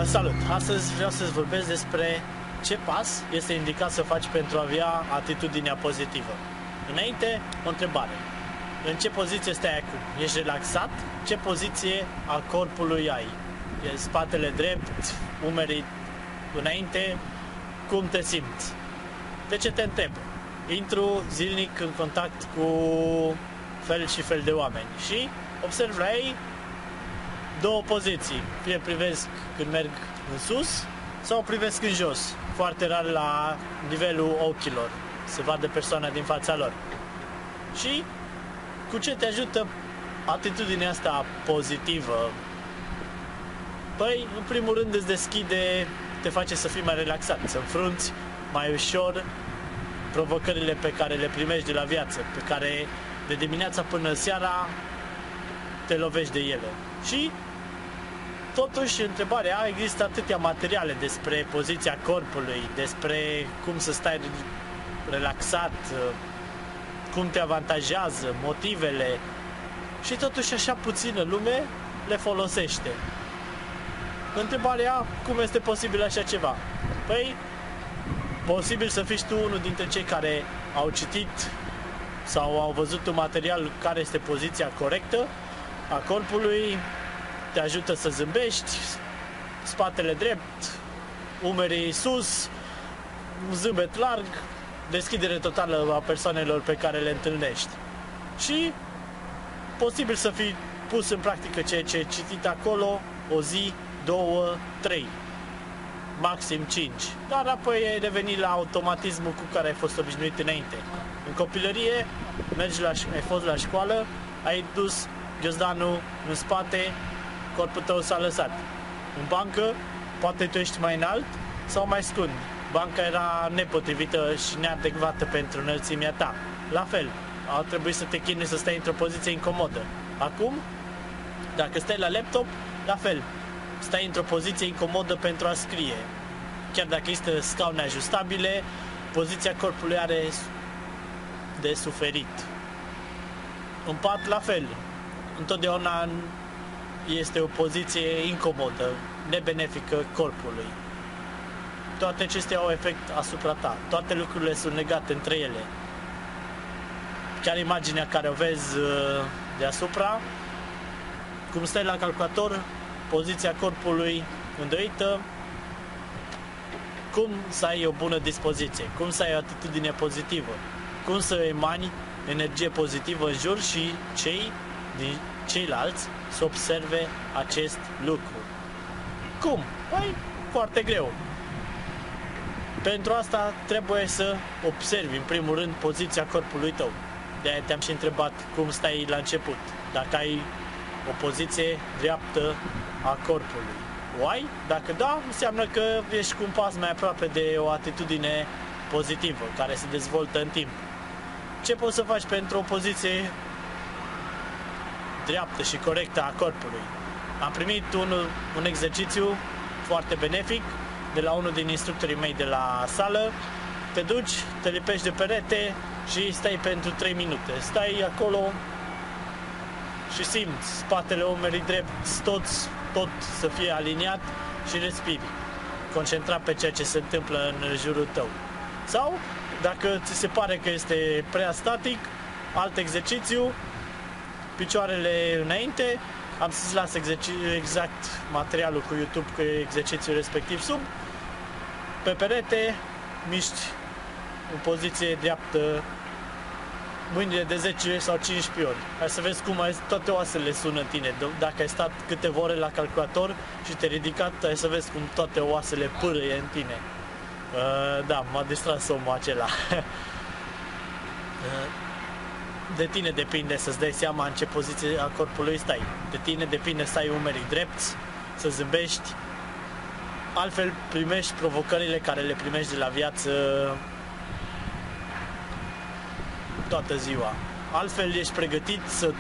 Salut! Astăzi vreau să-ți vorbesc despre ce pas este indicat să faci pentru a avea atitudinea pozitivă. Înainte, o întrebare. În ce poziție stai acum? Ești relaxat? Ce poziție a corpului ai? E spatele drept, umerii înainte? Cum te simți? De ce te întreb? Intru zilnic în contact cu fel și fel de oameni și observ la ei două poziții. Fie privesc când merg în sus sau privesc în jos. Foarte rar la nivelul ochilor să vadă persoana din fața lor. Și cu ce te ajută atitudinea asta pozitivă? Păi, în primul rând îți deschide, te face să fii mai relaxat, să înfrunți mai ușor provocările pe care le primești de la viață, pe care de dimineața până seara te lovești de ele. Și totuși, întrebarea, există atâtea materiale despre poziția corpului, despre cum să stai relaxat, cum te avantajează, motivele, și totuși așa puțină lume le folosește. Întrebarea, cum este posibil așa ceva? Păi, posibil să fii tu unul dintre cei care au citit sau au văzut un material care este poziția corectă a corpului, te ajută să zâmbești, spatele drept, umerii sus, un zâmbet larg, deschidere totală a persoanelor pe care le întâlnești. Și posibil să fii pus în practică ceea ce ai citit acolo o zi, 2, 3, maxim 5. Dar apoi ai revenit la automatismul cu care ai fost obișnuit înainte. În copilărie, ai fost la școală, ai dus ghiozdanul în spate, corpul tău s-a lăsat. În bancă, poate tu ești mai înalt sau mai scund. Banca era nepotrivită și neadecvată pentru înălțimea ta. La fel, ar trebui să te chinui să stai într-o poziție incomodă. Acum, dacă stai la laptop, la fel, stai într-o poziție incomodă pentru a scrie. Chiar dacă există scaune ajustabile, poziția corpului are de suferit. În pat, la fel, întotdeauna este o poziție incomodă, nebenefică corpului. Toate acestea au efect asupra ta. Toate lucrurile sunt legate între ele. Chiar imaginea care o vezi deasupra, cum stai la calculator, poziția corpului îndoită, cum să ai o bună dispoziție, cum să ai o atitudine pozitivă, cum să emani energie pozitivă în jur și ceilalți să observe acest lucru. Cum? Păi, foarte greu. Pentru asta trebuie să observi, în primul rând, poziția corpului tău. De-aia te-am și întrebat cum stai la început. Dacă ai o poziție dreaptă a corpului. O ai? Dacă da, înseamnă că ești cu un pas mai aproape de o atitudine pozitivă, care se dezvoltă în timp. Ce poți să faci pentru o poziție dreaptă și corectă a corpului? Am primit un exercițiu foarte benefic de la unul din instructorii mei de la sală. Te duci, te lipești de perete și stai pentru 3 minute. Stai acolo și simți spatele, umerii drept, tot să fie aliniat și respiri. Concentrat pe ceea ce se întâmplă în jurul tău. Sau, dacă ți se pare că este prea static, alt exercițiu, picioarele înainte. Am să-ți las exact materialul cu YouTube cu exercițiul respectiv sub. Pe perete, miști în poziție dreaptă, mâinile de 10 sau 15 ori. Hai să vezi cum toate oasele sună în tine. Dacă ai stat câteva ore la calculator și te-ai ridicat, hai să vezi cum toate oasele pârâie în tine. Da, m-a distras omul acela. De tine depinde să-ți dai seama în ce poziție a corpului stai. De tine depinde să ai umerii drepți, să zâmbești. Altfel primești provocările care le primești de la viață toată ziua. Altfel ești pregătit să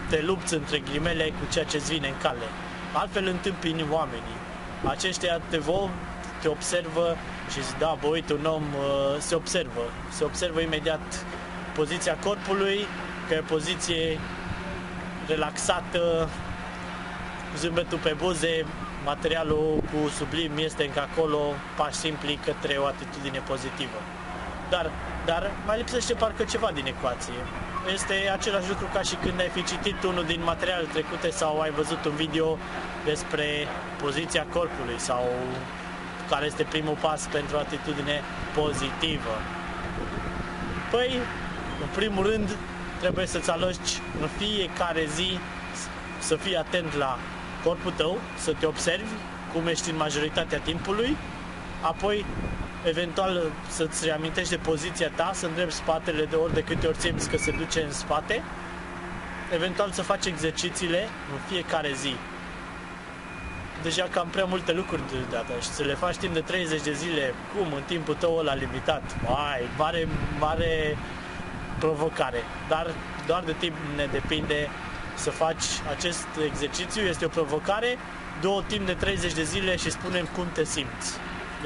te lupți între ghilimele cu ceea ce-ți vine în cale. Altfel întâmpini oamenii. Aceștia te observă și zic, da, bă, uite, un om se observă imediat poziția corpului, că e poziție relaxată, zâmbetul pe buze, materialul cu sublim este încă acolo, pași simpli către o atitudine pozitivă. Dar mai lipsește parcă ceva din ecuație. Este același lucru ca și când ai fi citit unul din materialele trecute sau ai văzut un video despre poziția corpului sau care este primul pas pentru o atitudine pozitivă. Păi, în primul rând, trebuie să-ți aloci în fiecare zi să fii atent la corpul tău, să te observi cum ești în majoritatea timpului, apoi eventual să-ți reamintești de poziția ta, să îndrepți spatele de ori de câte ori simți că se duce în spate, eventual să faci exercițiile în fiecare zi. Deja cam prea multe lucruri deodată și să le faci timp de 30 de zile, cum, în timpul tău ăla limitat, mare provocare, dar doar de timp ne depinde să faci acest exercițiu, este o provocare, două timp de 30 de zile și spunem cum te simți.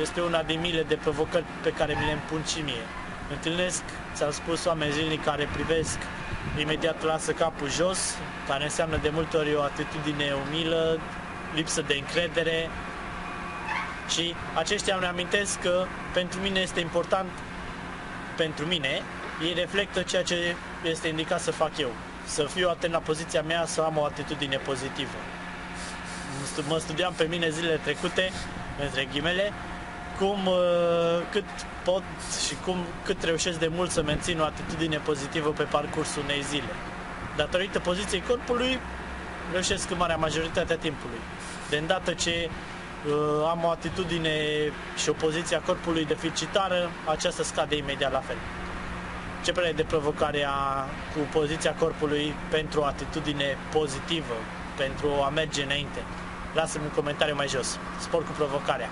Este una din miile de provocări pe care mi le împun și mie. Întâlnesc, ți-am spus, oameni zilnic care privesc, imediat lasă capul jos, care înseamnă de multe ori o atitudine umilă, lipsă de încredere și aceștia îmi amintesc că pentru mine este important, pentru mine, ei reflectă ceea ce este indicat să fac eu. Să fiu atent la poziția mea, să am o atitudine pozitivă. Mă studiam pe mine zilele trecute, între ghimele, cât pot și cât reușesc de mult să mențin o atitudine pozitivă pe parcursul unei zile. Datorită poziției corpului, reușesc în marea majoritate a timpului. De îndată ce am o atitudine și o poziție a corpului deficitară, aceasta scade imediat la fel. Ce părere de provocarea cu poziția corpului pentru o atitudine pozitivă, pentru a merge înainte? Lasă-mi un comentariu mai jos. Spor cu provocarea!